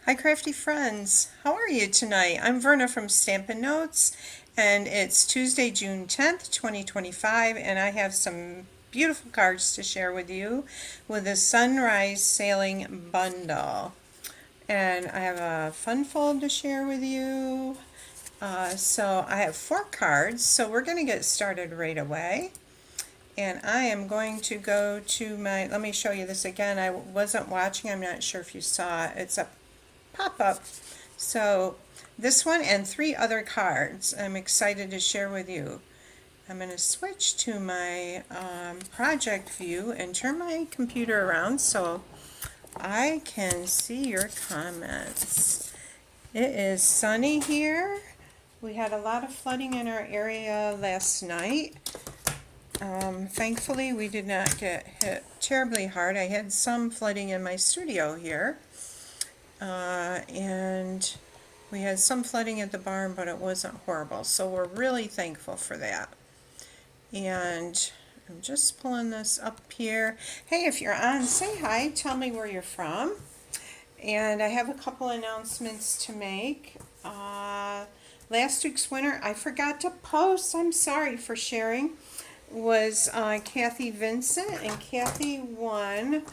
Hi crafty friends, how are you tonight? I'm Verna from Stampin Notes and it's Tuesday, June 10th, 2025 and I have some beautiful cards to share with you with a sunrise sailing bundle. And I have a fun fold to share with you. So I have 4 cards, so we're going to get started right away. And I am going to go to let me show you this again. I wasn't watching, I'm not sure if you saw it. It's a pop-up. So this one and 3 other cards I'm excited to share with you. I'm going to switch to my project view and turn my computer around so I can see your comments. It is sunny here. We had a lot of flooding in our area last night. Thankfully we did not get hit terribly hard. I had some flooding in my studio here. And we had some flooding at the barn, but it wasn't horrible, so we're really thankful for that. And I'm just pulling this up here. Hey, if you're on, say hi, tell me where you're from. And I have a couple announcements to make. Last week's winner, I forgot to post, I'm sorry for sharing, was Kathy Vincent, and Kathy won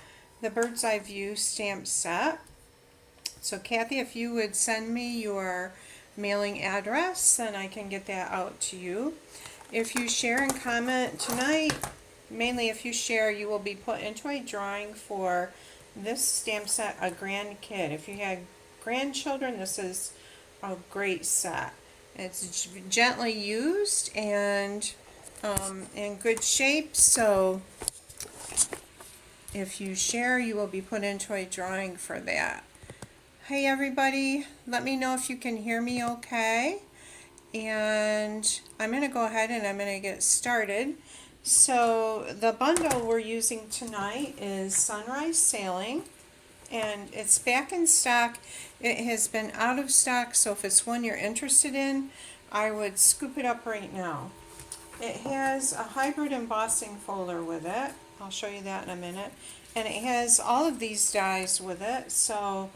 the Bird's Eye View stamp set. So Kathy, if you would send me your mailing address, then I can get that out to you. If you share and comment tonight, mainly if you share, you will be put into a drawing for this stamp set, A Grandkid. If you had grandchildren, this is a great set. It's gently used and in good shape, so if you share, you will be put into a drawing for that. Hey everybody, let me know if you can hear me okay. And I'm going to go ahead and I'm going to get started. So the bundle we're using tonight is Sunrise Sailing, and it's back in stock. It has been out of stock, so if it's one you're interested in, I would scoop it up right now. It has a hybrid embossing folder with it. I'll show you that in a minute. And it has all of these dies with it, so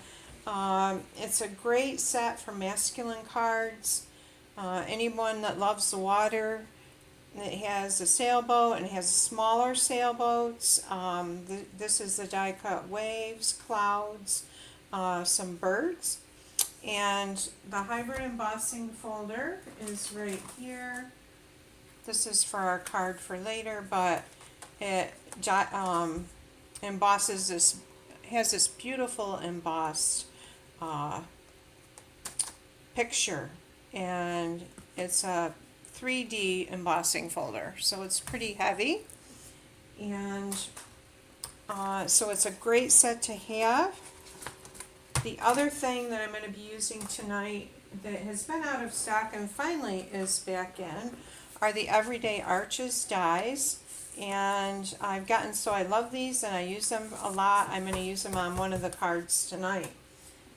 it's a great set for masculine cards. Anyone that loves the water. It has a sailboat and it has smaller sailboats. This is the die cut waves, clouds, some birds. And the hybrid embossing folder is right here. This is for our card for later, but it embosses this, has this beautiful embossed picture, and it's a 3D embossing folder, so it's pretty heavy, and so it's a great set to have. The other thing that I'm going to be using tonight that has been out of stock and finally is back in are the Everyday Arches dies. And I've gotten, so I love these and I use them a lot. I'm going to use them on one of the cards tonight.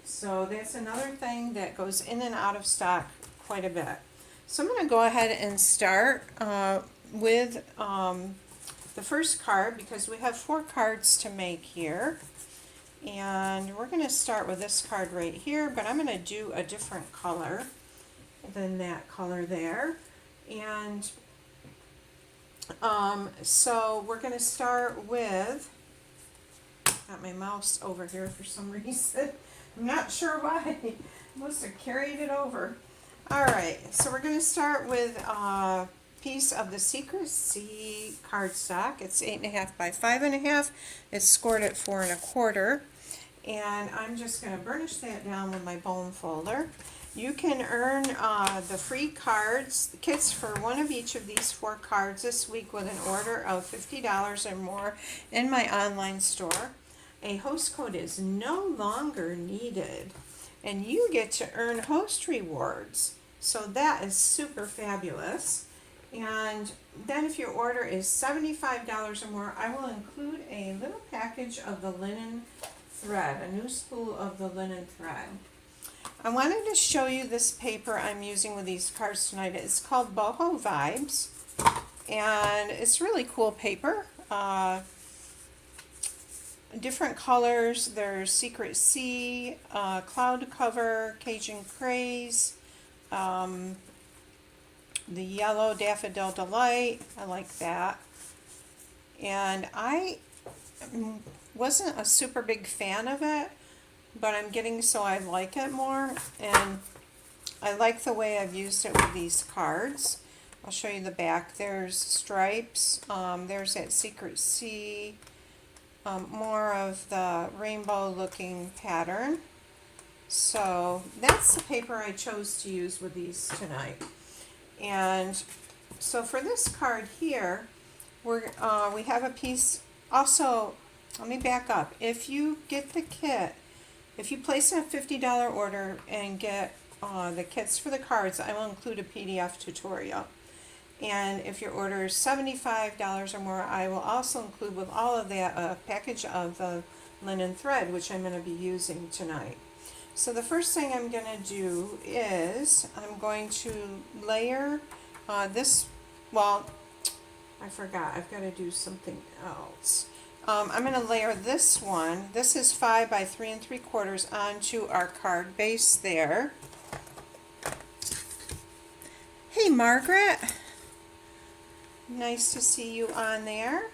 So that's another thing that goes in and out of stock quite a bit. So I'm going to go ahead and start with the first card, because we have 4 cards to make here. And we're going to start with this card right here, but I'm going to do a different color than that color there. And so we're going to start with, got my mouse over here for some reason. I'm not sure why. I must have carried it over. Alright, so we're going to start with a piece of the Secrecy cardstock. It's 8.5 by 5.5. It's scored at 4 1/4. And I'm just going to burnish that down with my bone folder. You can earn the free cards, the kits for one of each of these 4 cards this week with an order of $50 or more in my online store. A host code is no longer needed, and you get to earn host rewards. So that is super fabulous. And then if your order is $75 or more, I will include a little package of the linen thread, a new spool of the linen thread. I wanted to show you this paper I'm using with these cards tonight. It's called Boho Vibes, and it's really cool paper. different colors. There's Secret Sea, Cloud Cover, Cajun Craze, the yellow Daffodil Delight. I like that. And I wasn't a super big fan of it, but I'm getting so I like it more, and I like the way I've used it with these cards. I'll show you the back. There's stripes, there's that Secret Sea, more of the rainbow looking pattern. So that's the paper I chose to use with these tonight. And so for this card here, we have a piece. Also, let me back up. If you get the kit, if you place a $50 order and get the kits for the cards, I will include a PDF tutorial. And if your order is $75 or more, I will also include with all of that a package of the linen thread, which I'm going to be using tonight. So the first thing I'm going to do is I'm going to layer this. Well, I forgot. I've got to do something else. I'm going to layer this one. This is 5 by 3 3/4 onto our card base there. Hey, Margaret. Nice to see you on there.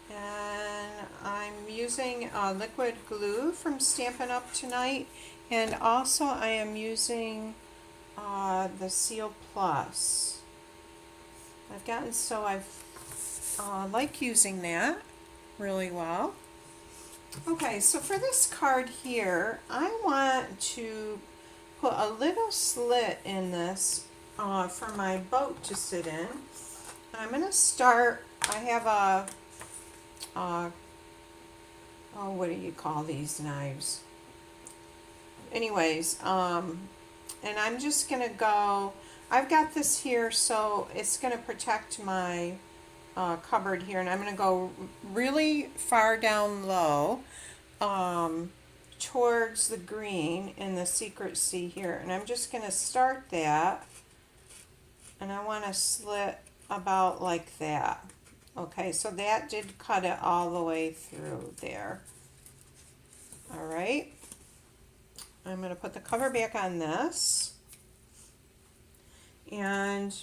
And I'm using liquid glue from Stampin' Up! Tonight. And also I am using the Seal Plus. I've gotten so I've like using that really well. Okay, so for this card here, I want to put a little slit in this for my boat to sit in. And I'm going to start, I have a, oh, what do you call these knives? Anyways, and I'm just going to go, I've got this here so it's going to protect my cupboard here, and I'm going to go really far down low towards the green in the Secret Sea here, and I'm just going to start that, and I want to slit about like that. Okay, so that did cut it all the way through there. All right, I'm going to put the cover back on this, and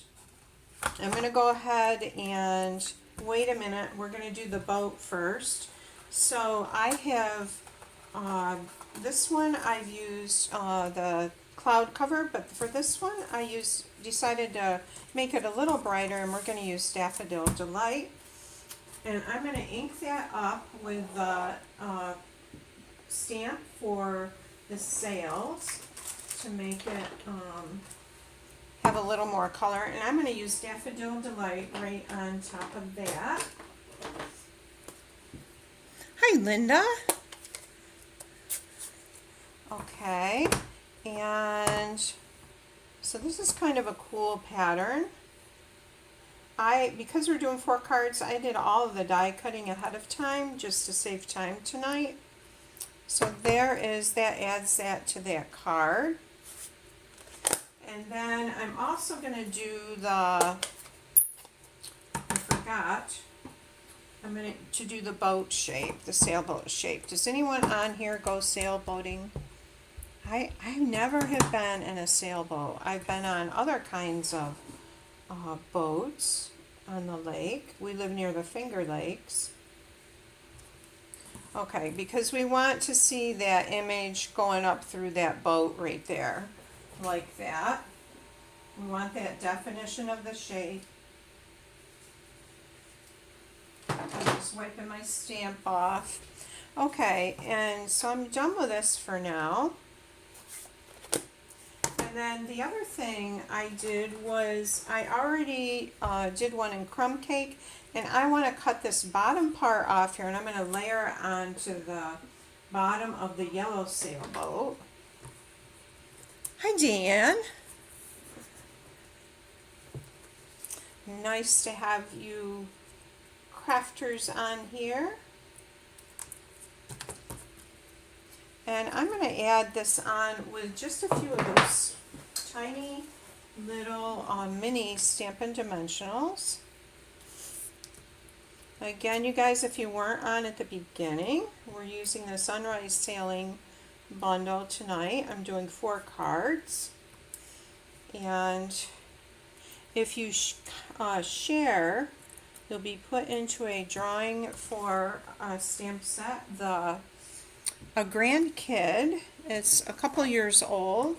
I'm going to go ahead and wait a minute. We're going to do the boat first. So I have this one I've used the cloud cover, but for this one I decided to make it a little brighter, and we're going to use Daffodil Delight. And I'm going to ink that up with the stamp for the sails to make it have a little more color, and I'm going to use Daffodil Delight right on top of that. Hi, Linda. Okay, and so this is kind of a cool pattern. Because we're doing 4 cards, I did all of the die cutting ahead of time just to save time tonight. So there is, that adds that to that card. And then I'm also going to do the, I forgot, I'm going to do the boat shape, the sailboat shape. Does anyone on here go sailboating? I never have been in a sailboat. I've been on other kinds of boats on the lake. We live near the Finger Lakes. Okay, because we want to see that image going up through that boat right there. Like that. We want that definition of the shape. I'm just wiping my stamp off. Okay, and so I'm done with this for now. And then the other thing I did was I already did one in crumb cake, and I want to cut this bottom part off here, and I'm going to layer it onto the bottom of the yellow sailboat. Hi, Dan. Nice to have you crafters on here. And I'm going to add this on with just a few of those tiny little mini Stampin' Dimensionals. Again, you guys, if you weren't on at the beginning, we're using the Sunrise Sailing bundle tonight. I'm doing 4 cards. And if you share, you'll be put into a drawing for a stamp set. A grandkid, it's a couple years old.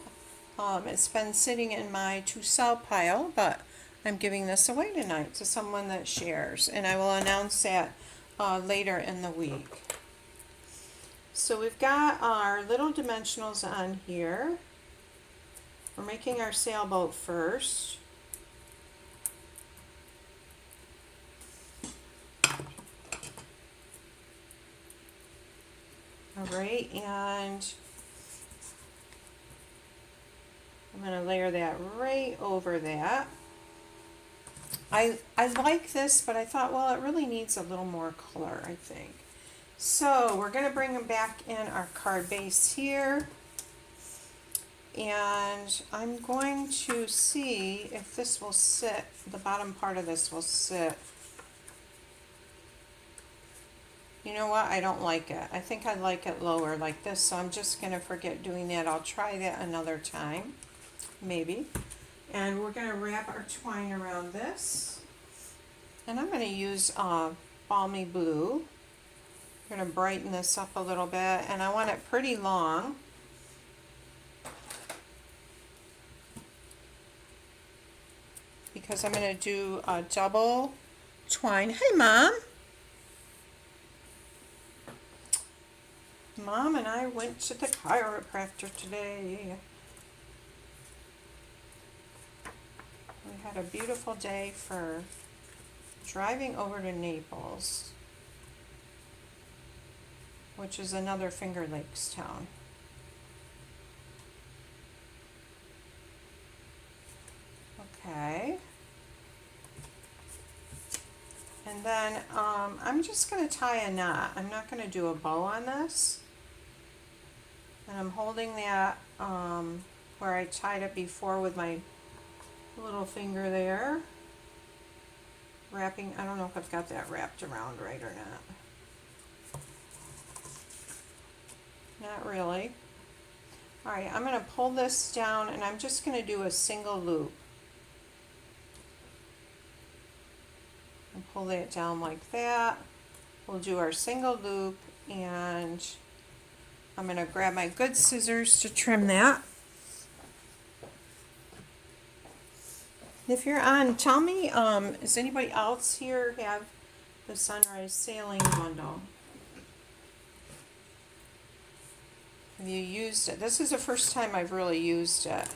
It's been sitting in my to sell pile, but I'm giving this away tonight to someone that shares, and I will announce that later in the week. So we've got our little dimensionals on here. We're making our sailboat first. All right, and I'm going to layer that right over that. I like this, but I thought, well, it really needs a little more color, I think. So we're going to bring them back in our card base here. And I'm going to see if this will sit, the bottom part of this will sit. You know what? I don't like it. I think I like it lower like this, so I'm just going to forget doing that. I'll try that another time, maybe. And we're going to wrap our twine around this. And I'm going to use Balmy Blue. I'm going to brighten this up a little bit, and I want it pretty long. Because I'm going to do a double twine. Hey, Mom! Mom and I went to the chiropractor today. We had a beautiful day for driving over to Naples, which is another Finger Lakes town. Okay. And then I'm just going to tie a knot. I'm not going to do a bow on this. And I'm holding that where I tied it before with my little finger there. Wrapping, I don't know if I've got that wrapped around right or not. Not really. Alright, I'm going to pull this down and I'm just going to do a single loop. And pull that down like that. We'll do our single loop, and I'm going to grab my good scissors to trim that. If you're on, tell me, does anybody else here have the Sunrise Sailing bundle? Have you used it? This is the first time I've really used it.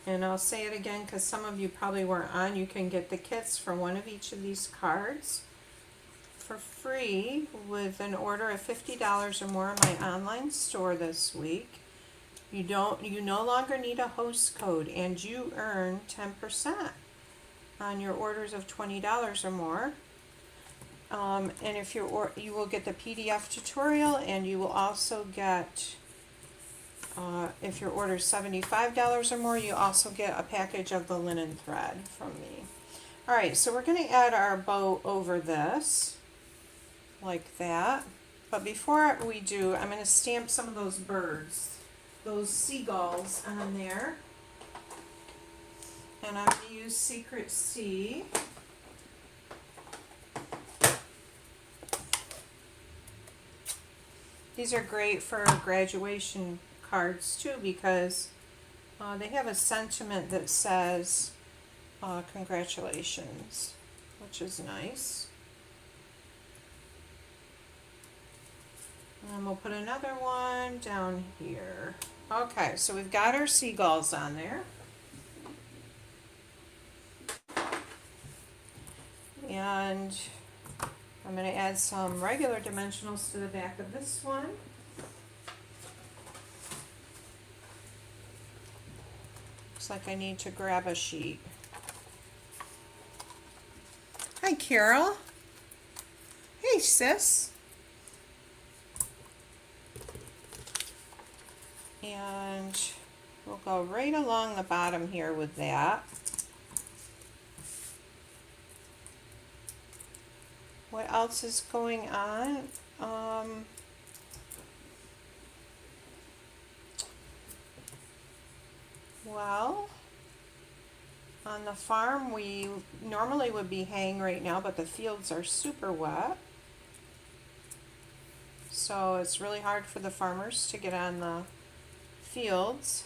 And I'll say it again because some of you probably weren't on. You can get the kits for one of each of these cards for free with an order of $50 or more in my online store this week. You no longer need a host code, and you earn 10% on your orders of $20 or more. And if you will get the PDF tutorial, and you will also get, if your order is $75 or more, you also get a package of the linen thread from me. Alright, so we're going to add our bow over this, like that. But before we do, I'm going to stamp some of those birds, those seagulls on there. And I'm going to use Secret Sea. These are great for graduation cards too, because they have a sentiment that says congratulations, which is nice. And then we'll put another one down here. Okay, so we've got our seagulls on there. And I'm going to add some regular dimensionals to the back of this one. Looks like I need to grab a sheet. Hi, Carol. Hey, sis. And we'll go right along the bottom here with that. What else is going on? Well, on the farm we normally would be haying right now, but the fields are super wet. So it's really hard for the farmers to get on the fields.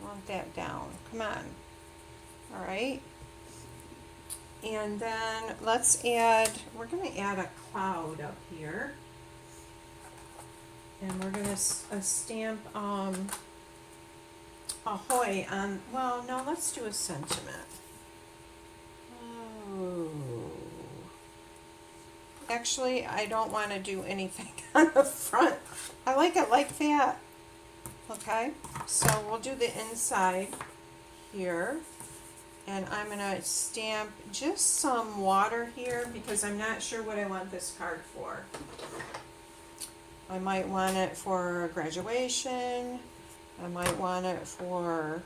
I want that down. Come on. All right. And then let's add, we're going to add a cloud up here. And we're going to stamp ahoy on, well, no, let's do a sentiment. Oh. Actually, I don't want to do anything on the front. I like it like that. Okay, so we'll do the inside here. And I'm going to stamp just some water here because I'm not sure what I want this card for. I might want it for graduation. I might want it for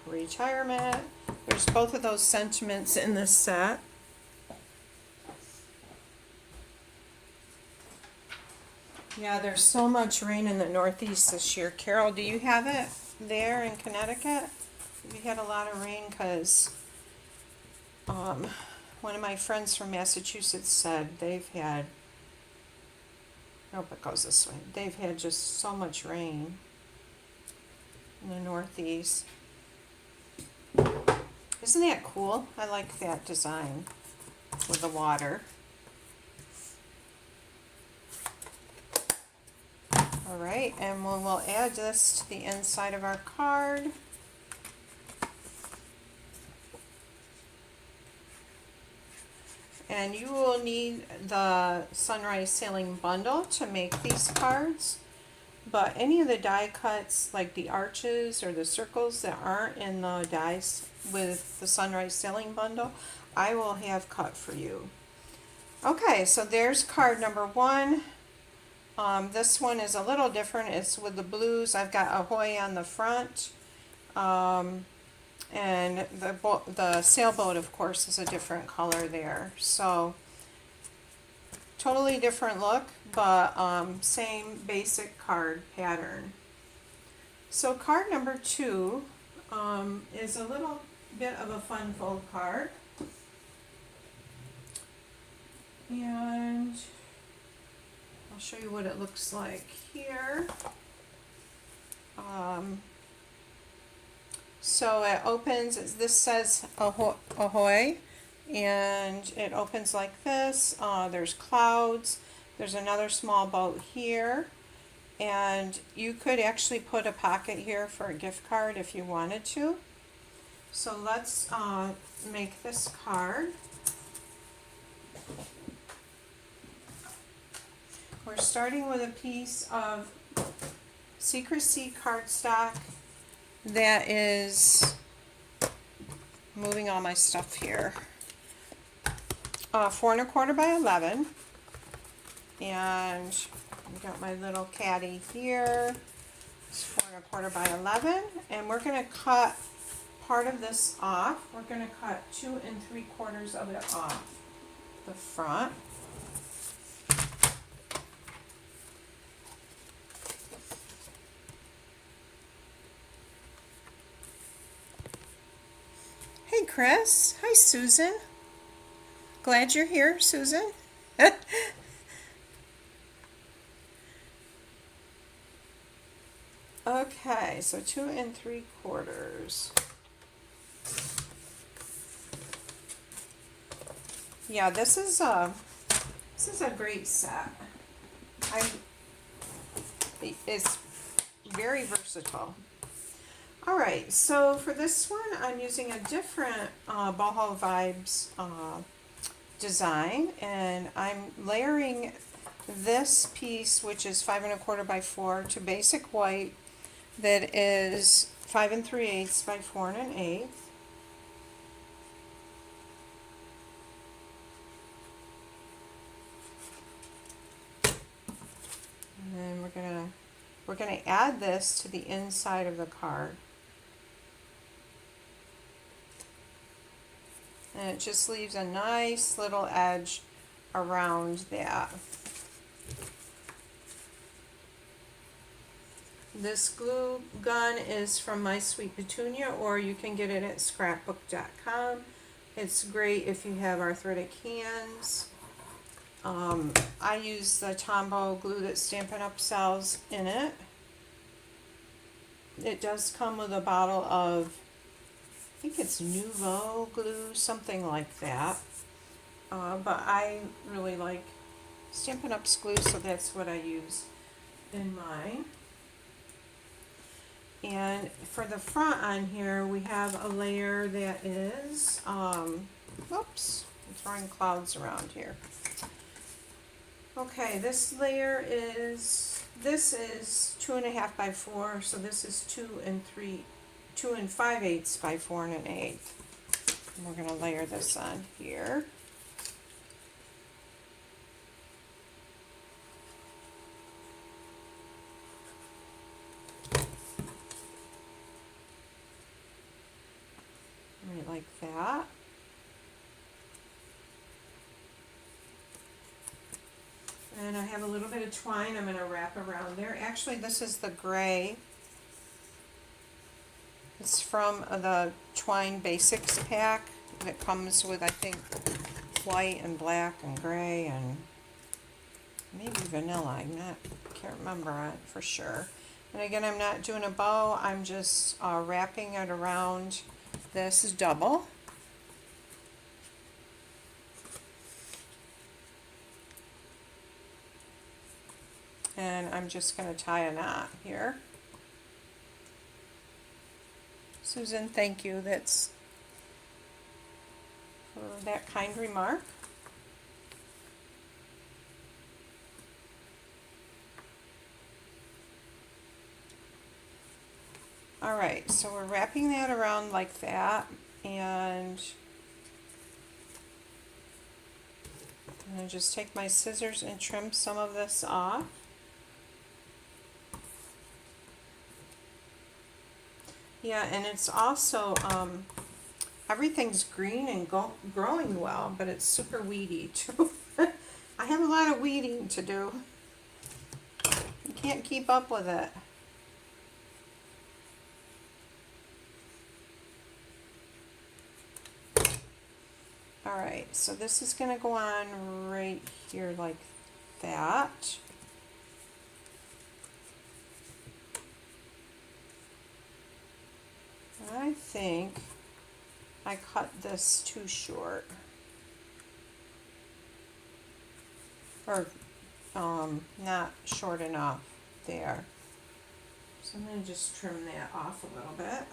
retirement. There's both of those sentiments in this set. Yeah, there's so much rain in the Northeast this year. Carol, do you have it there in Connecticut? We had a lot of rain because one of my friends from Massachusetts said they've had, nope, it goes this way. They've had just so much rain in the Northeast. Isn't that cool? I like that design with the water. All right, and we'll add this to the inside of our card. And you will need the Sunrise Sailing Bundle to make these cards. But any of the die cuts, like the arches or the circles that aren't in the dies with the Sunrise Sailing Bundle, I will have cut for you. Okay, so there's card number 1. This one is a little different. It's with the blues. I've got ahoy on the front. And the sailboat, of course, is a different color there. So totally different look, but same basic card pattern. So card number 2 is a little bit of a fun fold card. And I'll show you what it looks like here. So it opens, this says ahoy, and it opens like this. There's clouds. There's another small boat here. And you could actually put a pocket here for a gift card if you wanted to. So let's make this card. We're starting with a piece of Secrecy cardstock that is, moving all my stuff here, 4 1/4 by 11, and I've got my little caddy here. It's 4 1/4 by 11, and we're going to cut part of this off. We're going to cut 2 3/4 of it off the front. Hey Chris, hi Susan. Glad you're here, Susan. Okay, so 2 3/4. Yeah, this is a great set. It's very versatile. All right, so for this one, I'm using a different Boho Vibes design, and I'm layering this piece, which is 5 1/4 by 4, to basic white that is 5 3/8 by 4 1/8. And then we're gonna we're going to add this to the inside of the card. And it just leaves a nice little edge around that. This glue gun is from My Sweet Petunia, or you can get it at scrapbook.com. It's great if you have arthritic hands. I use the Tombow glue that Stampin' Up! Sells in it. It does come with a bottle of, I think it's Nouveau glue, something like that. But I really like Stampin' Up's glue, so that's what I use in mine. And for the front on here, we have a layer that is, whoops, I'm throwing clouds around here. Okay, this layer is, this is 2.5 by 4, so this is 2 5/8 by 4 1/8. And we're going to layer this on here. Right like that. And I have a little bit of twine I'm going to wrap around there. Actually, this is the gray. It's from the Twine Basics pack that comes with, I think, white and black and gray and maybe vanilla. Can't remember it for sure. And again, I'm not doing a bow. I'm just wrapping it around this double. And I'm just going to tie a knot here. Susan, thank you. That's for that kind remark. All right, so we're wrapping that around like that, and I'm going to just take my scissors and trim some of this off. Yeah, and it's also, everything's green and growing well, but it's super weedy too. I have a lot of weeding to do. You can't keep up with it. Alright, so this is going to go on right here like that. I think I cut this too short, or not short enough there. So I'm going to just trim that off a little bit.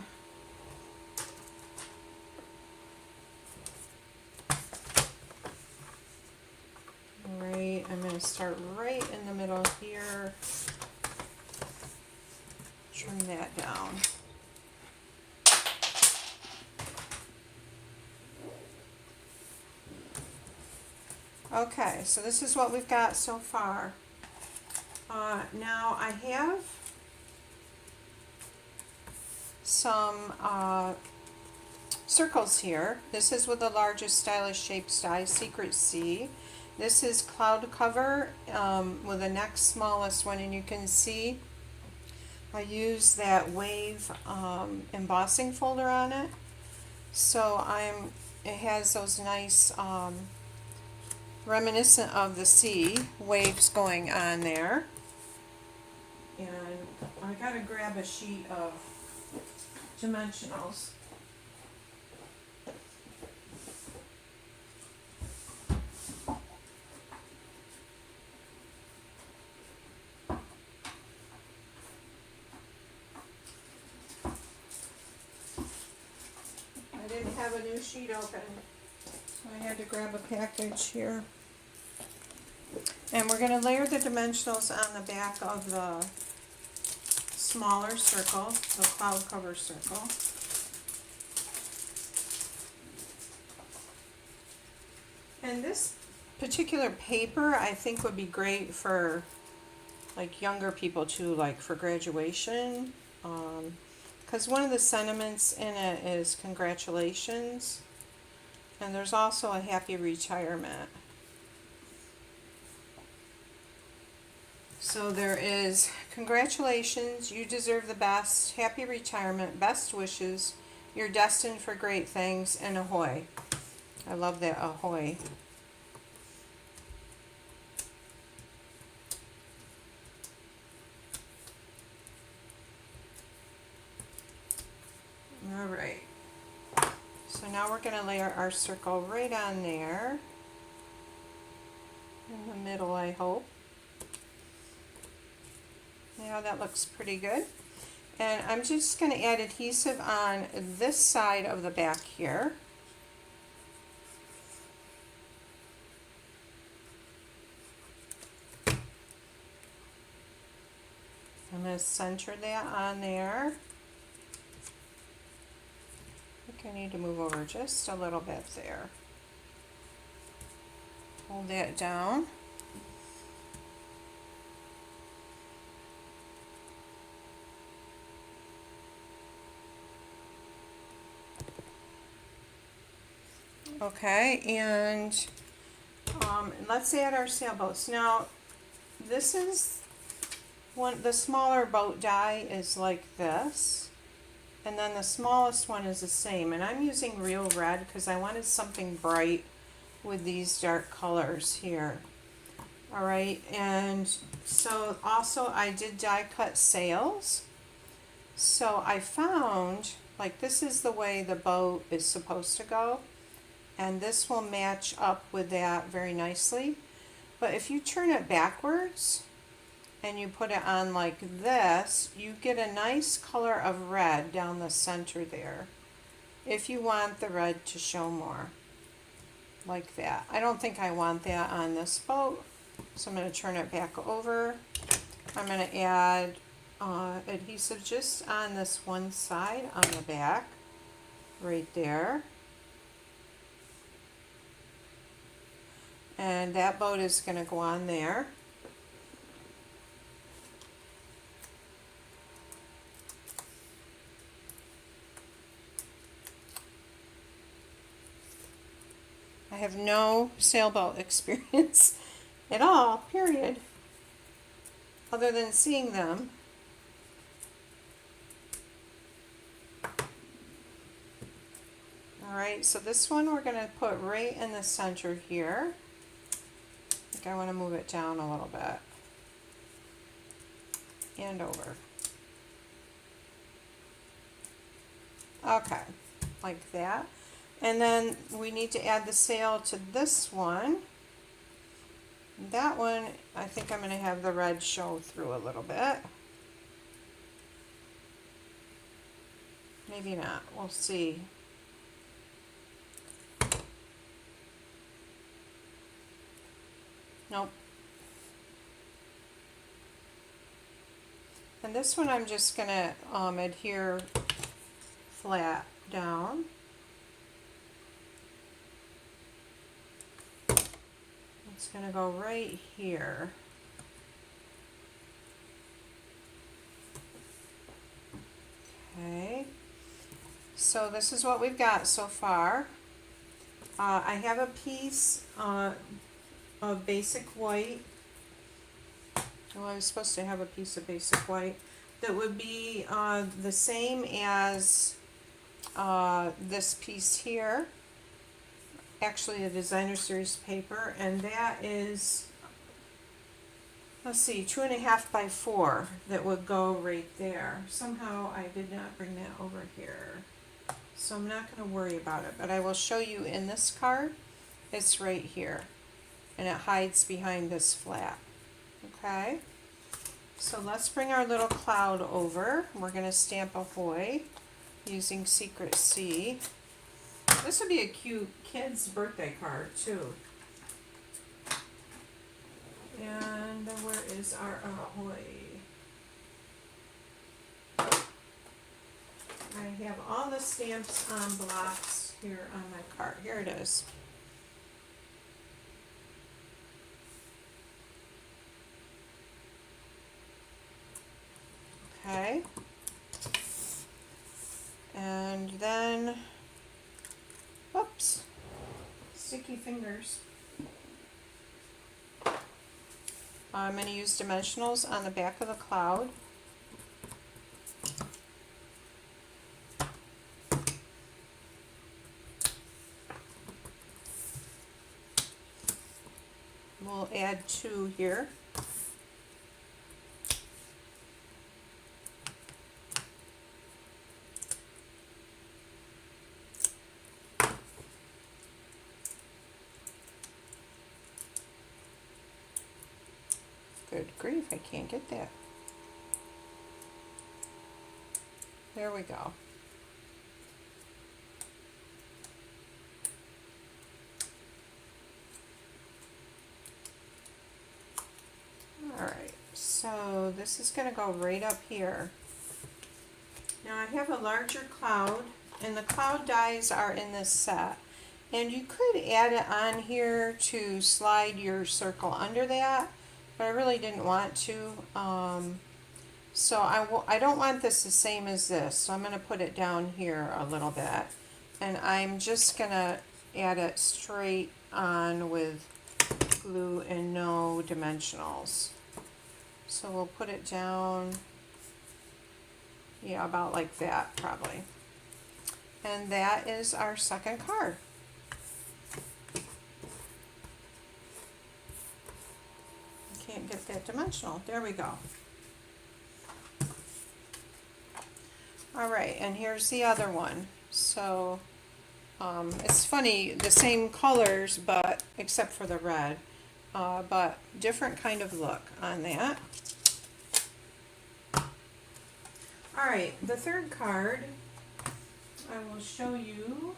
Right, I'm going to start right in the middle here, trim that down. Okay, so this is what we've got so far. Now I have some circles here. This is with the largest stylish shapes die, Secret C. This is cloud cover with the next smallest one, and you can see I use that wave embossing folder on it. So it has those nice reminiscent of the sea waves going on there. And I gotta grab a sheet of dimensionals. I didn't have a new sheet open, so I had to grab a package here. And we're going to layer the dimensionals on the back of the smaller circle, the cloud cover circle. And this particular paper I think would be great for like younger people too, like for graduation. Because one of the sentiments in it is congratulations, and there's also a happy retirement. So there is congratulations, you deserve the best, happy retirement, best wishes, you're destined for great things, and ahoy. I love that ahoy. All right. So now we're going to layer our circle right on there. In the middle, I hope. Yeah, that looks pretty good. And I'm just going to add adhesive on this side of the back here. I'm going to center that on there. I think I need to move over just a little bit there. Hold that down. Okay, and let's add our sailboats. Now, this is the smaller boat die is like this, and then the smallest one is the same. And I'm using real red because I wanted something bright with these dark colors here. All right, and so also I did die cut sails. So I found, like, this is the way the boat is supposed to go, and this will match up with that very nicely. But if you turn it backwards and you put it on like this, you get a nice color of red down the center there, if you want the red to show more, like that. I don't think I want that on this boat, so I'm going to turn it back over. I'm going to add adhesive just on this one side on the back, right there. And that boat is going to go on there. I have no sailboat experience at all, period, other than seeing them. All right, so this one we're going to put right in the center here. I think I want to move it down a little bit and over. Okay, like that. And then we need to add the sail to this one. That one, I think I'm going to have the red show through a little bit. Maybe not, we'll see. Nope. And this one I'm just going to adhere flat down. It's going to go right here. Okay. So this is what we've got so far. I have a piece of basic white. Well, I was supposed to have a piece of basic white that would be the same as this piece here. Actually, a designer series paper, and that is, let's see, 2.5 by 4 that would go right there. Somehow I did not bring that over here, so I'm not going to worry about it, but I will show you in this card. It's right here, and it hides behind this flap. Okay, so let's bring our little cloud over. We're going to stamp ahoy using Secret C. This would be a cute kid's birthday card too. And where is our ahoy? I have all the stamps on blocks here on my card. Here it is. Okay. And then, oops, sticky fingers. I'm going to use dimensionals on the back of the cloud. We'll add 2 here. Good grief, I can't get that. There we go. Alright, so this is going to go right up here. Now I have a larger cloud, and the cloud dies are in this set. And you could add it on here to slide your circle under that, but I really didn't want to. So I don't want this the same as this, so I'm going to put it down here a little bit. And I'm just going to add it straight on with glue and no dimensionals. So we'll put it down, yeah, about like that probably. And that is our second card. Can't get that dimensional. There we go. Alright, and here's the other one. So it's funny, the same colors, but except for the red, but different kind of look on that. Alright, the third card I will show you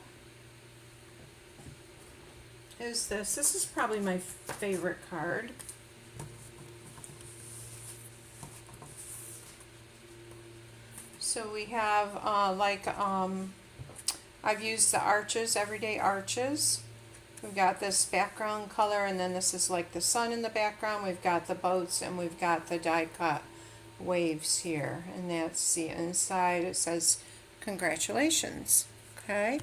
is this. This is probably my favorite card. So we have I've used the arches, everyday arches. We've got this background color, and then this is like the sun in the background. We've got the boats, and we've got the die cut waves here, and that's the inside. It says congratulations. Okay,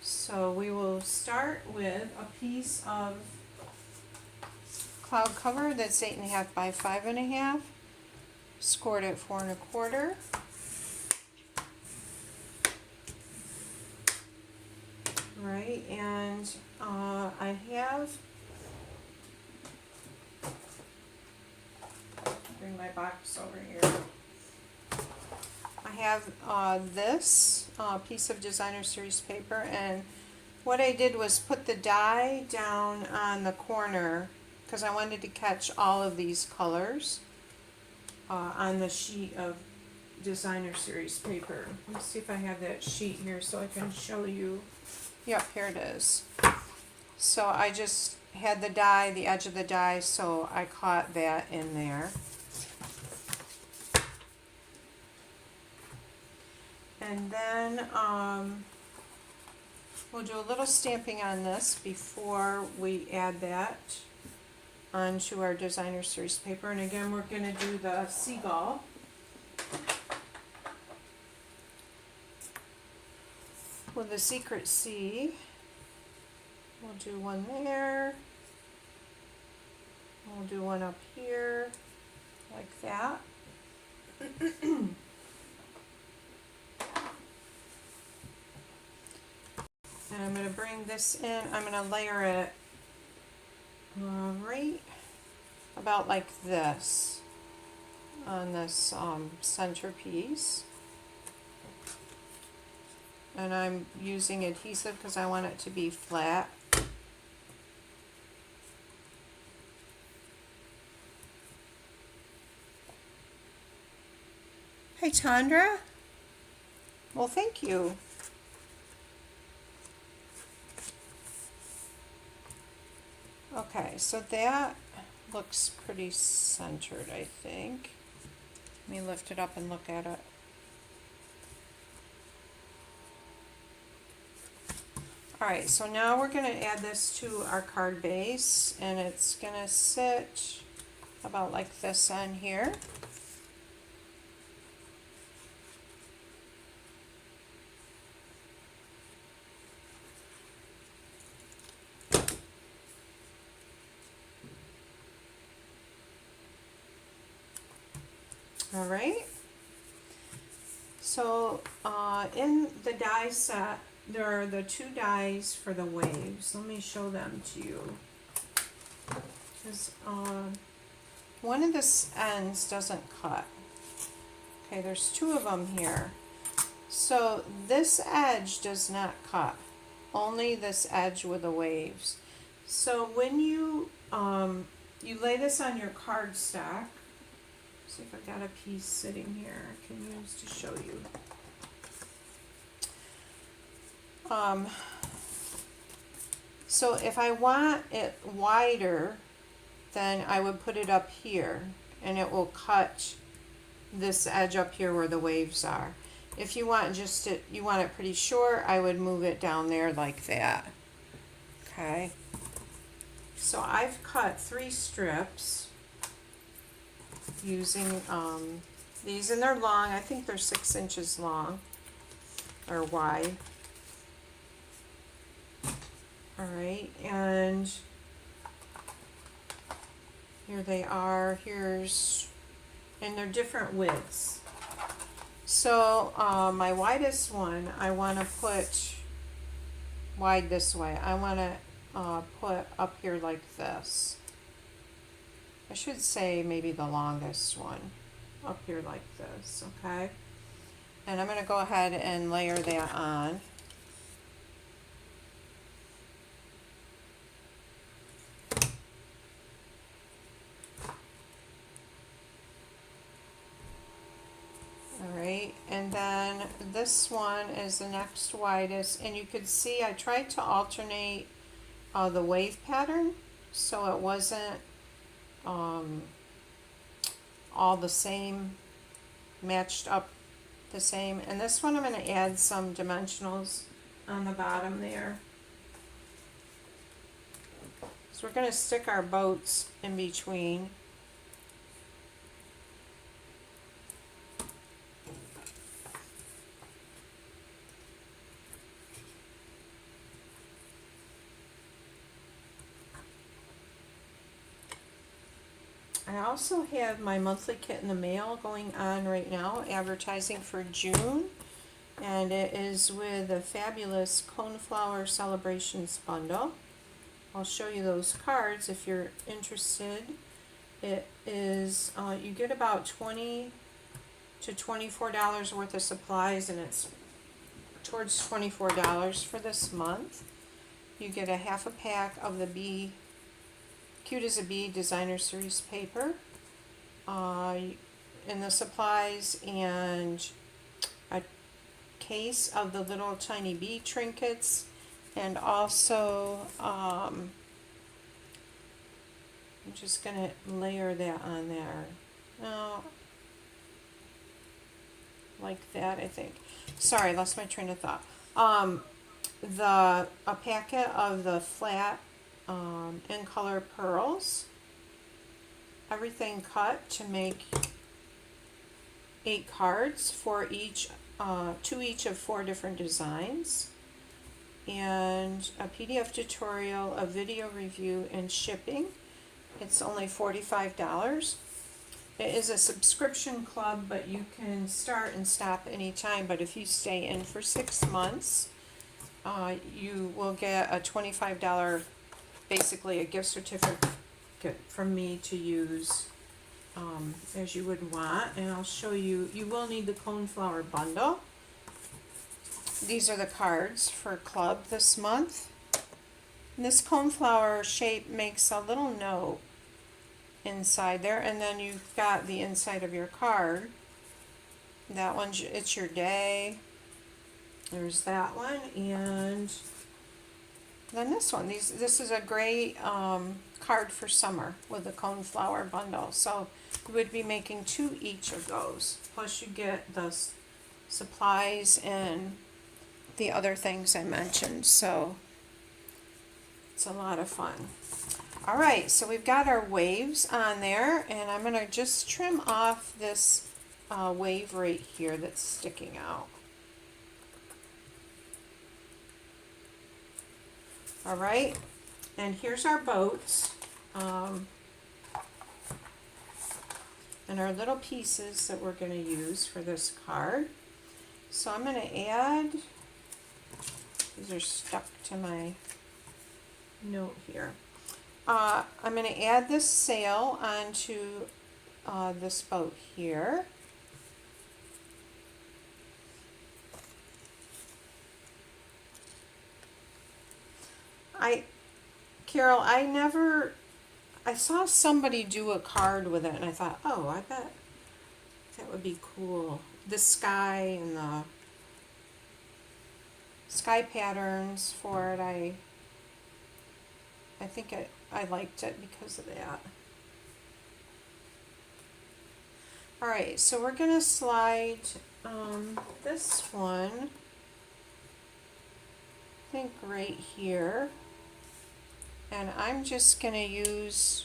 so we will start with a piece of cloud cover that's 8.5 by 5.5, scored at 4 1/4. Right, and I have, bring my box over here. I have this piece of designer series paper, and what I did was put the die down on the corner because I wanted to catch all of these colors on the sheet of designer series paper. Let's see if I have that sheet here so I can show you. Yep, here it is. So I just had the die, the edge of the die, so I caught that in there. And then we'll do a little stamping on this before we add that onto our designer series paper. And again, we're going to do the seagull. With the secret sea, we'll do one there, we'll do one up here, like that. And I'm going to bring this in, I'm going to layer it right about like this on this centerpiece. And I'm using adhesive because I want it to be flat. Hey, Tandra. Well, thank you. Okay, so that looks pretty centered, I think. Let me lift it up and look at it. Alright, so now we're going to add this to our card base, and it's going to sit about like this on here. All right. So in the die set, there are the 2 dies for the waves. Let me show them to you. Because one of the ends doesn't cut. Okay, there's 2 of them here. So this edge does not cut. Only this edge with the waves. So when you lay this on your cardstock, see if I've got a piece sitting here I can use to show you. So if I want it wider, then I would put it up here and it will cut this edge up here where the waves are. If you want you want it pretty short, I would move it down there like that. Okay. So I've cut 3 strips using these, and they're long. I think they're 6 inches long or wide. All right, and here they are. And they're different widths. So my widest one, I want to put wide this way. I want to put up here like this. I should say maybe the longest one up here like this, okay? And I'm going to go ahead and layer that on. Alright, and then this one is the next widest, and you could see I tried to alternate the wave pattern so it wasn't all the same, matched up the same. And this one I'm going to add some dimensionals on the bottom there. So we're going to stick our boats in between. I also have my monthly kit in the mail going on right now, advertising for June, and it is with the fabulous Coneflower Celebrations bundle. I'll show you those cards if you're interested. It is, you get about $20 to $24 worth of supplies, and it's towards $24 for this month. You get a half a pack of the Bee Cute as a Bee Designer Series paper in the supplies, and a case of the little tiny bee trinkets, and also I'm just going to layer that on there. No, like that, I think. Sorry, I lost my train of thought. A packet of the flat in color pearls, everything cut to make 8 cards for each, 2 each of 4 different designs, and a PDF tutorial, a video review, and shipping. It's only $45. It is a subscription club, but you can start and stop anytime. But if you stay in for 6 months, you will get a $25, basically a gift certificate from me to use as you would want. And I'll show you, you will need the Coneflower bundle. These are the cards for club this month. And this coneflower shape makes a little note inside there, and then you've got the inside of your card. That one, it's your day. There's that one, and then this one. This is a great card for summer with the Coneflower bundle. So you would be making 2 each of those. Plus you get the supplies and the other things I mentioned. So it's a lot of fun. Alright, so we've got our waves on there, and I'm going to just trim off this wave right here that's sticking out. Alright, and here's our boats. And and our little pieces that we're going to use for this card. So I'm going to add, these are stuck to my note here. I'm going to add this sail onto this boat here. Carol, I saw somebody do a card with it and I thought, oh, I bet that would be cool. The sky and the sky patterns for it, I think I liked it because of that. Alright, so we're going to slide this one, I think right here. And I'm just going to use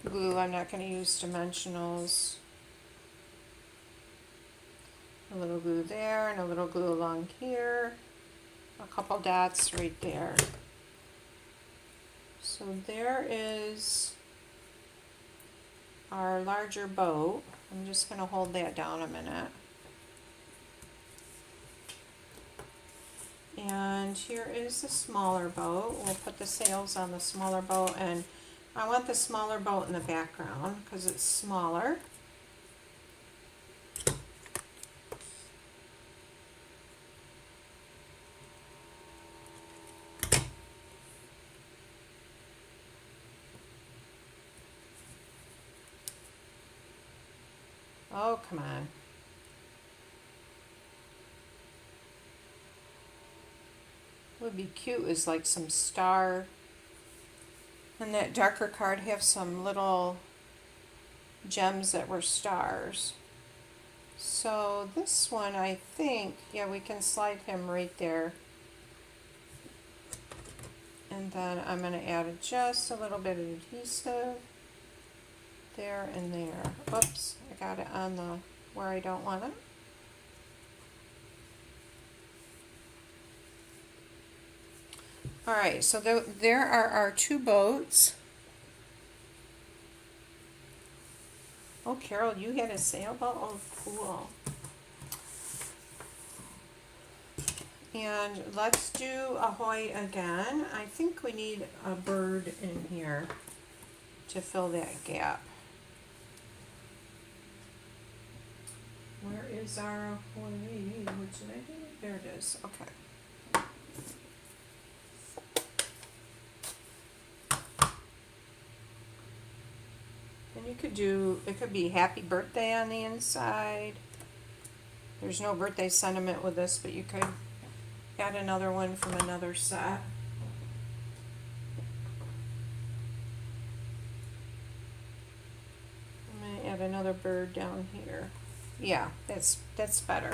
glue. I'm not going to use dimensionals. A little glue there and a little glue along here. A couple dots right there. So there is our larger boat. I'm just going to hold that down a minute. And here is the smaller boat. We'll put the sails on the smaller boat, and I want the smaller boat in the background because it's smaller. Oh, come on. Would be cute is like some star, and that darker card have some little gems that were stars. So this one, I think, yeah, we can slide him right there. And then I'm going to add just a little bit of adhesive there and there. Oops, I got it on the where I don't want it. Alright, so there are our two boats. Oh, Carol, you had a sailboat? Oh, cool. And let's do ahoy again. I think we need a bird in here to fill that gap. Where is our ahoy? What did I do? There it is. Okay. And you could do, it could be happy birthday on the inside. There's no birthday sentiment with this, but you could add another one from another set. I'm going to add another bird down here. Yeah, that's better.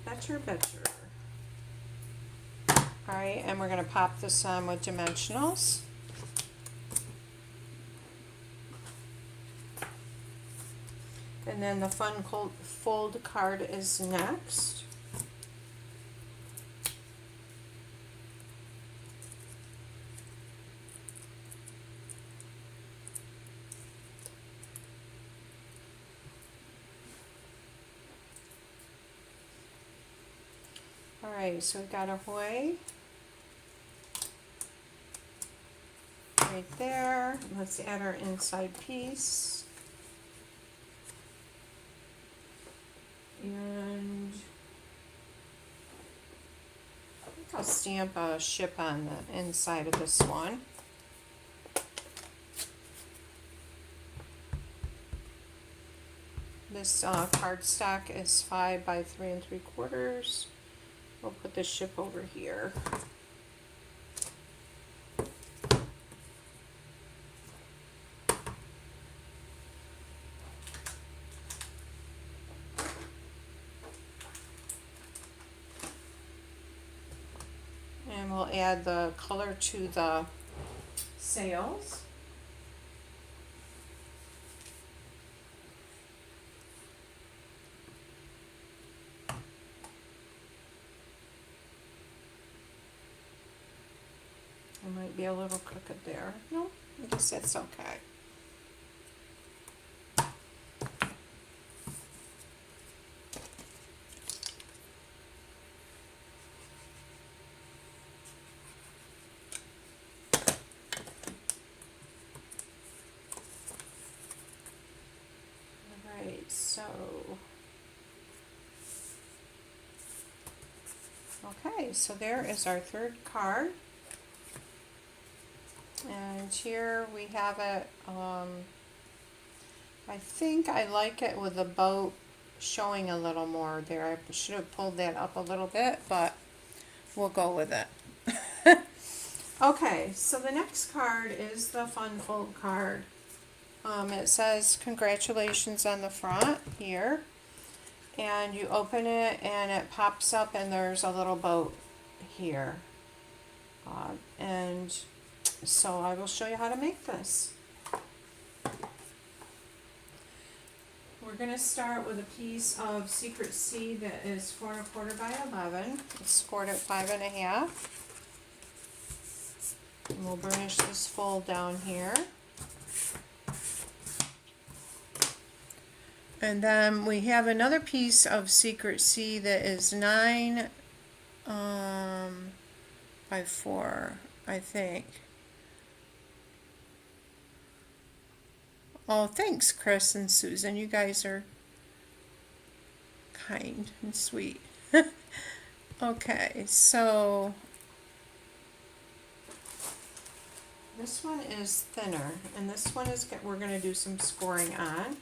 Better. Alright, and we're going to pop this on with dimensionals. And then the fun fold card is next. Alright, so we got ahoy right there. Let's add our inside piece. And I think I'll stamp a ship on the inside of this one. This cardstock is 5 by 3 3/4. We'll put the ship over here. And we'll add the color to the sails. It might be a little crooked there. No, I guess that's okay. Okay, so there is our third card. And here we have it, I think I like it with the boat showing a little more there. I should have pulled that up a little bit, but we'll go with it. Okay, so the next card is the fun fold card. It says congratulations on the front here, and you open it and it pops up and there's a little boat here. And so I will show you how to make this. We're going to start with a piece of Secret C that is 4 1/4 by 11. It's scored at 5 1/2. And we'll burnish this fold down here. And then we have another piece of Secret C that is 9 by 4, I think. Oh, thanks, Chris and Susan. You guys are kind and sweet. Okay, so this one is thinner, and this one is we're going to do some scoring on.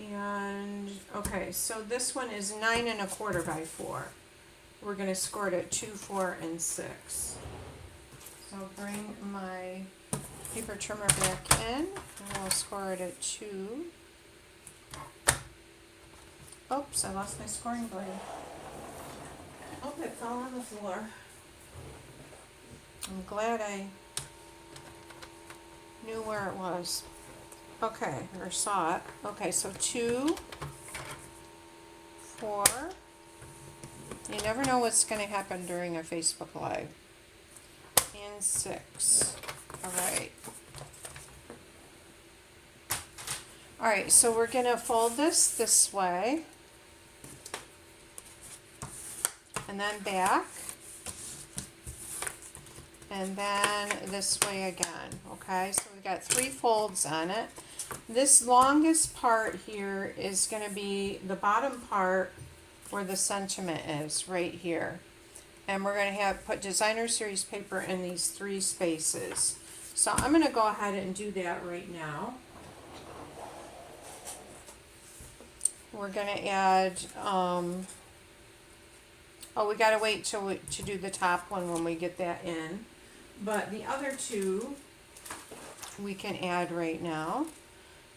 And okay, so this one is 9 1/4 by 4. We're going to score it at 2, 4, and 6. So I'll bring my paper trimmer back in, and we'll score it at 2. Oops, I lost my scoring blade. Oh, it fell on the floor. I'm glad I knew where it was. Okay, or saw it. Okay, so 2, 4. You never know what's going to happen during a Facebook Live. And 6. Alright. Alright, so we're going to fold this way. And then back. And then this way again. Okay, so we've got 3 folds on it. This longest part here is going to be the bottom part where the sentiment is, right here. And we're going to put designer series paper in these 3 spaces. So I'm going to go ahead and do that right now. We're going to add, oh, we got to wait to do the top one when we get that in. But the other 2 we can add right now.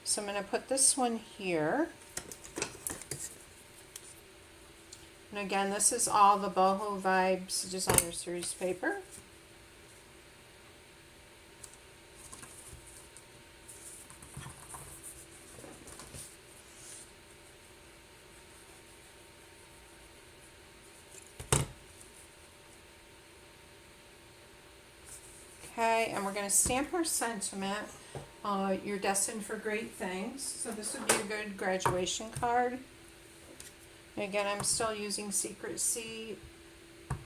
So I'm going to put this one here. And again, this is all the Boho Vibes Designer Series paper. Okay, and we're going to stamp our sentiment. You're destined for great things. So this would be a good graduation card. And again, I'm still using Secret C. I'm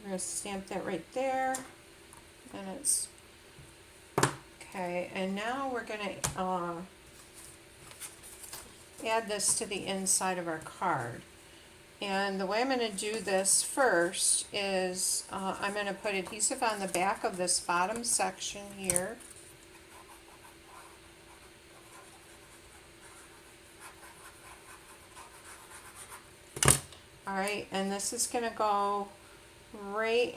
going to stamp that right there. And it's okay. And now we're going to add this to the inside of our card. And the way I'm going to do this first is I'm going to put adhesive on the back of this bottom section here. Alright, and this is going to go right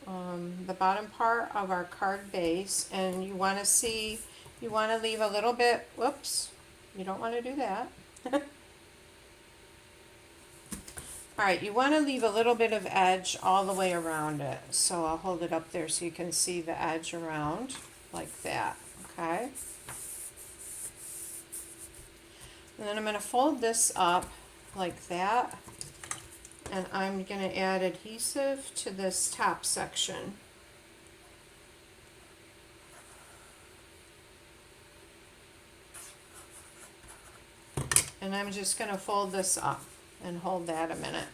on the bottom part of our card base. And you want to see, you want to leave a little bit, whoops, you don't want to do that. Alright, you want to leave a little bit of edge all the way around it. So I'll hold it up there so you can see the edge around, like that, okay? And then I'm going to fold this up like that. And I'm going to add adhesive to this top section. And I'm just going to fold this up and hold that a minute.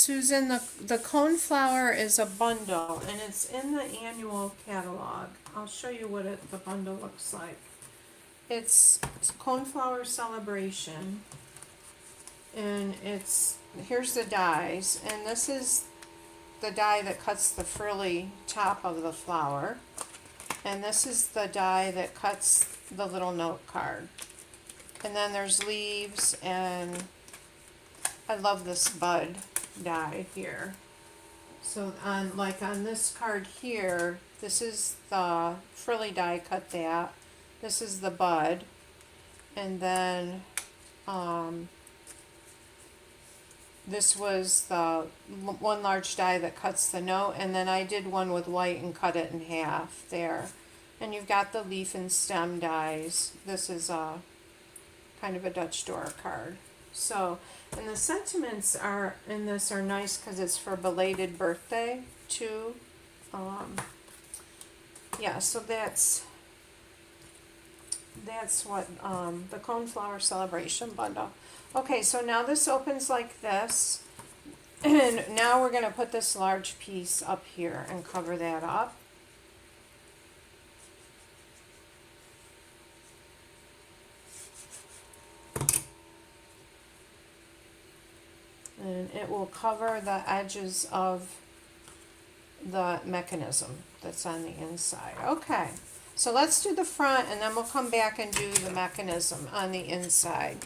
Susan, the coneflower is a bundle, and it's in the annual catalog. I'll show you what the bundle looks like. It's Coneflower Celebration, and here's the dies, and this is the die that cuts the frilly top of the flower, and this is the die that cuts the little note card. And then there's leaves, and I love this bud die here. So on this card here, this is the frilly die, cut that. This is the bud, and then this was the one large die that cuts the note, and then I did one with white and cut it in half there. And you've got the leaf and stem dies. This is a kind of a Dutch door card. So, and the sentiments are in this are nice because it's for belated birthday too. Yeah, so that's what the Coneflower Celebration bundle. Okay, so now this opens like this, and now we're going to put this large piece up here and cover that up. And it will cover the edges of the mechanism that's on the inside. Okay, so let's do the front, and then we'll come back and do the mechanism on the inside.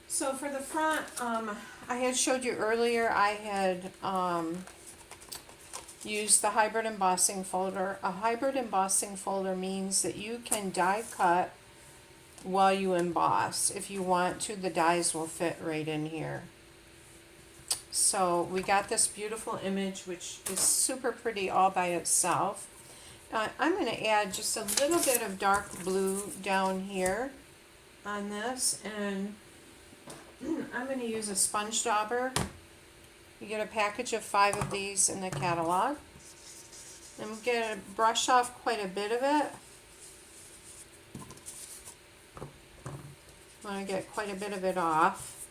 So for the front, I had showed you earlier, I had used the hybrid embossing folder. A hybrid embossing folder means that you can die cut while you emboss. If you want to, the dies will fit right in here. So we got this beautiful image, which is super pretty all by itself. I'm going to add just a little bit of dark blue down here on this, and I'm going to use a sponge dauber. You get a package of 5 of these in the catalog. I'm going to brush off quite a bit of it. I want to get quite a bit of it off.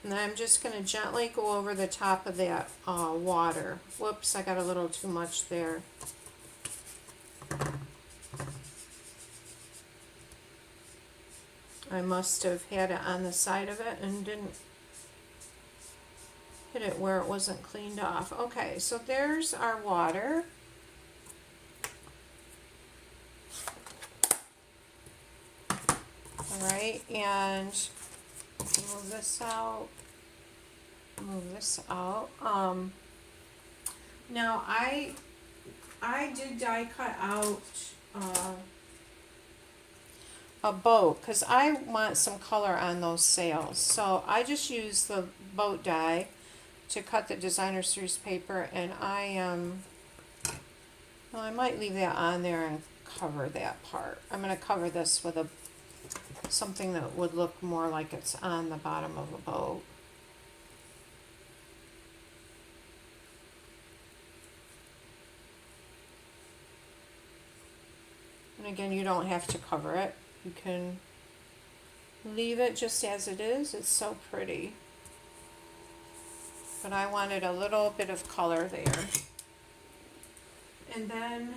And then I'm just going to gently go over the top of that water. Whoops, I got a little too much there. I must have had it on the side of it and didn't hit it where it wasn't cleaned off. Okay, so there's our water. Alright, and move this out. Move this out. Now I did die cut out a boat because I want some color on those sails. So I just use the boat die to cut the designer series paper, and well, I might leave that on there and cover that part. I'm going to cover this with something that would look more like it's on the bottom of a boat. And again, you don't have to cover it. You can leave it just as it is. It's so pretty. But I wanted a little bit of color there. And then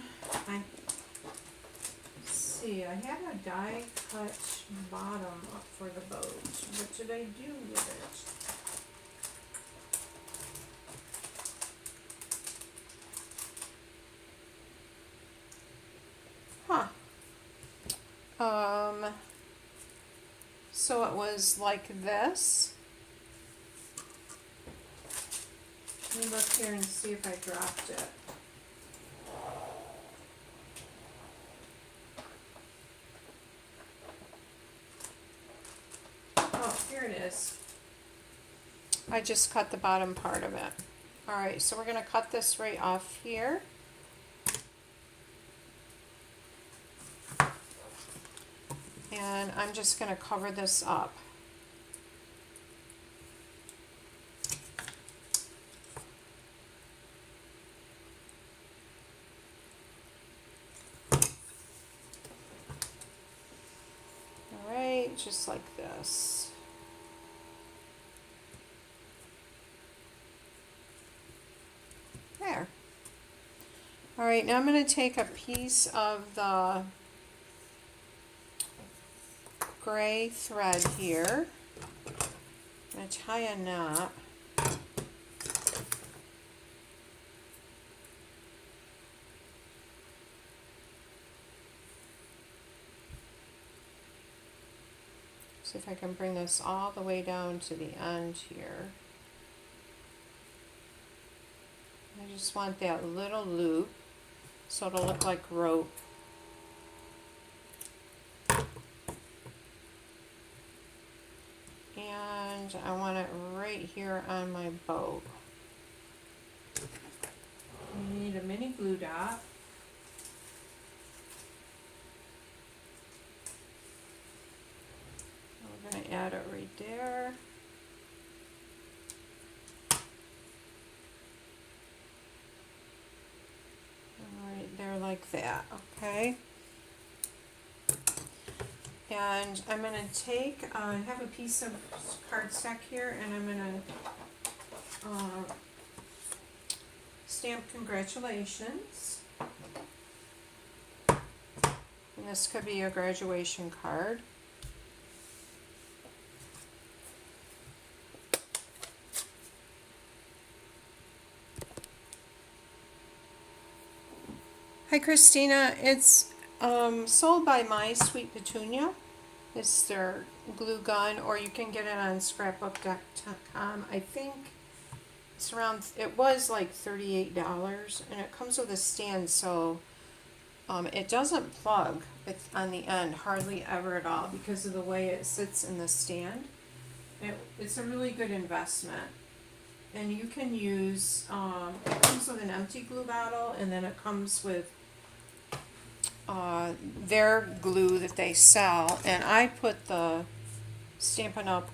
let's see, I had a die cut bottom up for the boat. What did I do with it? Huh. So it was like this. Let me look here and see if I dropped it. Oh, here it is. I just cut the bottom part of it. Alright, so we're going to cut this right off here. And I'm just going to cover this up. Alright, just like this. All right, now I'm going to take a piece of the gray thread here. I'm going to tie a knot. See if I can bring this all the way down to the end here. I just want that little loop so it'll look like rope. And I want it right here on my boat. You need a mini glue dot. We're going to add it right there. Right there like that, okay? And I'm going to take, I have a piece of cardstock here, and I'm going to stamp congratulations. And this could be a graduation card. Hi Christina, it's sold by My Sweet Petunia. It's their glue gun, or you can get it on scrapbook.com. I think it's around, it was like $38, and it comes with a stand, so it doesn't plug on the end hardly ever at all because of the way it sits in the stand. It's a really good investment. And you can use, it comes with an empty glue bottle, and then it comes with their glue that they sell, and I put the Stampin' Up!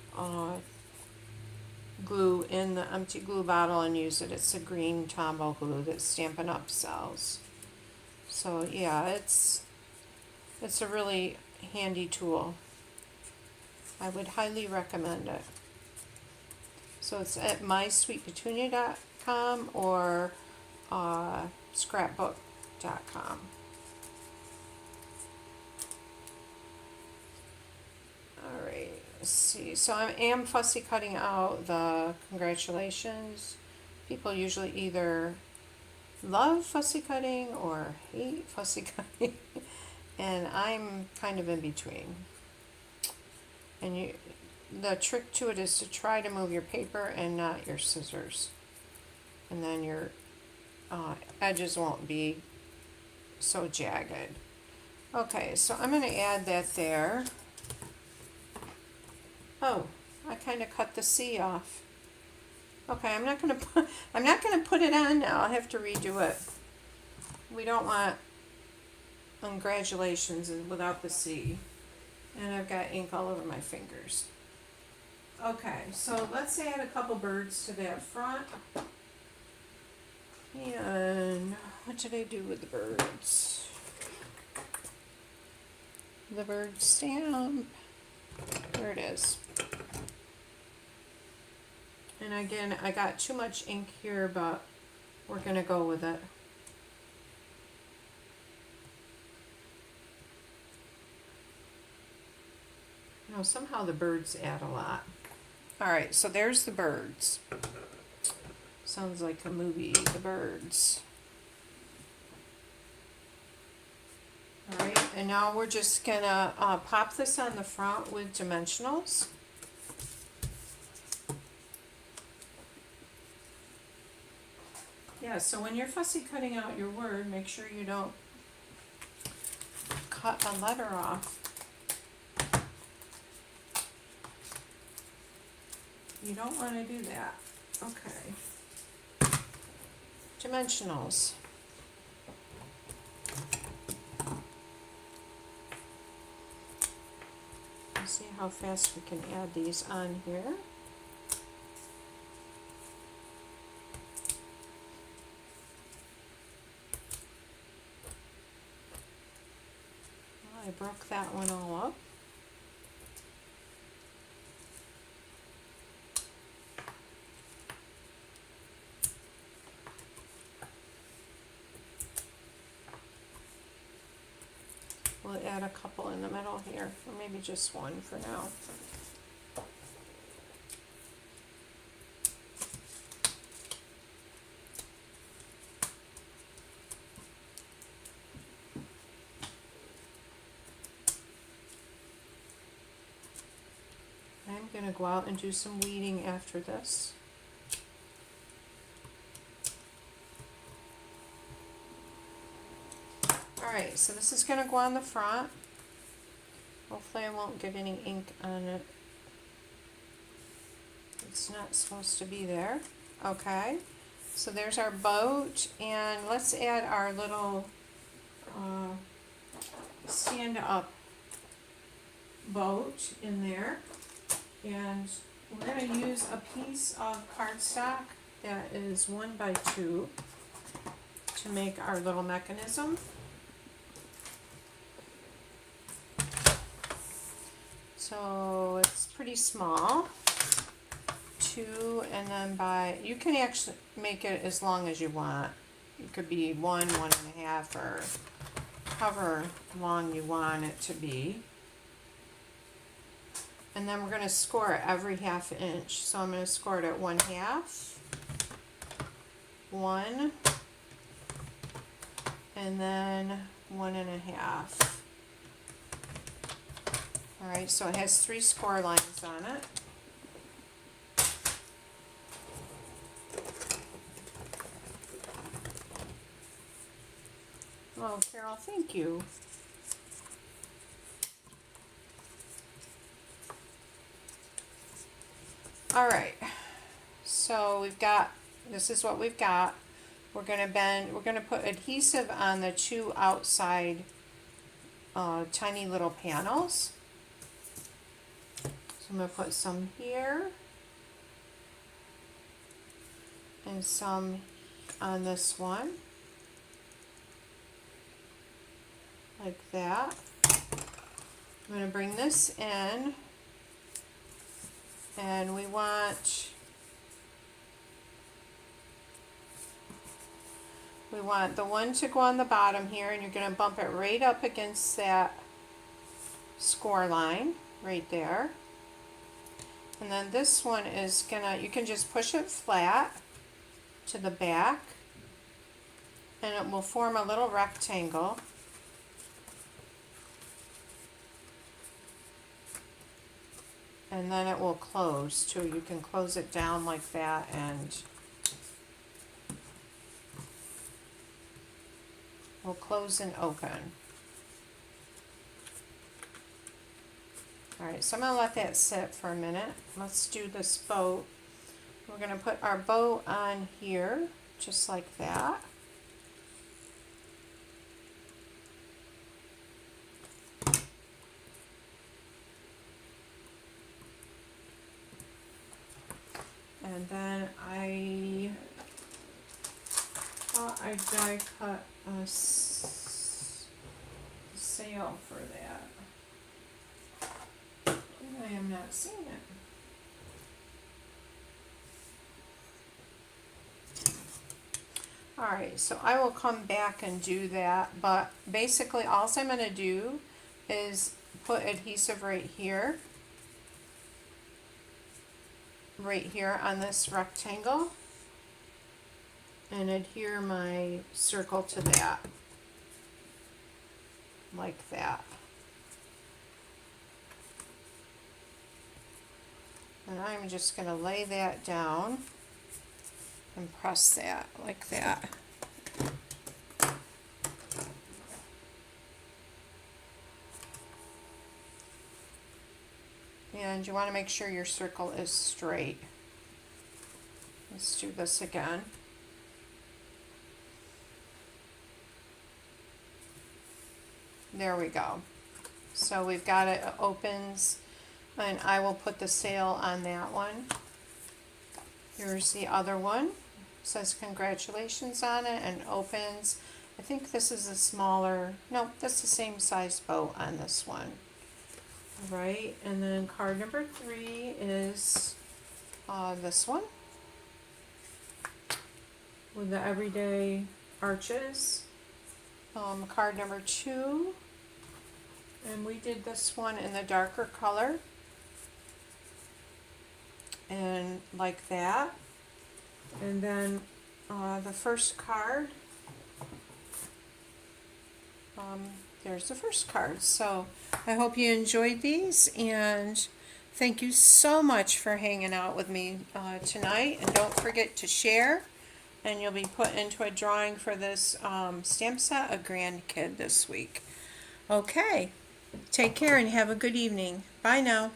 Glue in the empty glue bottle and use it. It's a green Tombow glue that Stampin' Up! Sells. So yeah, it's a really handy tool. I would highly recommend it. So it's at mysweetpetunia.com or scrapbook.com. Alright, let's see. So I am fussy cutting out the congratulations. People usually either love fussy cutting or hate fussy cutting. And I'm kind of in between. And the trick to it is to try to move your paper and not your scissors. And then your edges won't be so jagged. Okay, so I'm going to add that there. Oh, I kind of cut the C off. Okay, I'm not going to put it on now. I'll have to redo it. We don't want congratulations without the C. And I've got ink all over my fingers. Okay, so let's add a couple birds to that front. And what did I do with the birds? The bird stamp. There it is. And again, I got too much ink here, but we're going to go with it. No, somehow the birds add a lot. Alright, so there's the birds. Sounds like a movie, The Birds. Alright, and now we're just gonna pop this on the front with dimensionals. Yeah, so when you're fussy cutting out your word, make sure you don't cut a letter off. You don't want to do that. Okay. Dimensionals. Let's see how fast we can add these on here. Well, I broke that one all up. We'll add a couple in the middle here, or maybe just one for now. I'm going to go out and do some weeding after this. Alright, so this is going to go on the front. Hopefully I won't get any ink on it. It's not supposed to be there. Okay, so there's our boat, and let's add our little stand-up boat in there. And we're going to use a piece of cardstock that is 1 by 2 to make our little mechanism. So it's pretty small, 2, and then you can actually make it as long as you want. It could be 1, 1.5, or however long you want it to be. And then we're going to score it every 1/2 inch. So I'm going to score it at 1/2, 1, and then 1.5. Alright, so it has 3 score lines on it. Oh, Carol, thank you. Alright, so this is what we've got. We're going to put adhesive on the 2 outside tiny little panels. So I'm going to put some here and some on this one, like that. I'm going to bring this in, and we want the one to go on the bottom here, and you're going to bump it right up against that score line right there. And then this one is you can just push it flat to the back, and it will form a little rectangle. And then it will close too. You can close it down like that, and we'll close and open. Alright, so I'm going to let that sit for a minute. Let's do this boat. We're going to put our boat on here, just like that. And then I thought I die cut a sail for that. I am not seeing it. Alright, so I will come back and do that, but basically all I'm going to do is put adhesive right here on this rectangle, and adhere my circle to that, like that. And I'm just going to lay that down and press that like that. And you want to make sure your circle is straight. Let's do this again. There we go. So we've got it opens. And I will put the sail on that one. Here's the other one. It says congratulations on it and opens. I think this is a smaller, no, that's the same size boat on this one. All right, and then card number 3 is this one with the everyday arches. Card number 2 And we did this one in the darker color. And like that. And then the first card. There's the first card. So I hope you enjoyed these, and thank you so much for hanging out with me tonight. And don't forget to share, and you'll be put into a drawing for this stamp set, A Grand Kid, this week. Okay, take care and have a good evening. Bye now.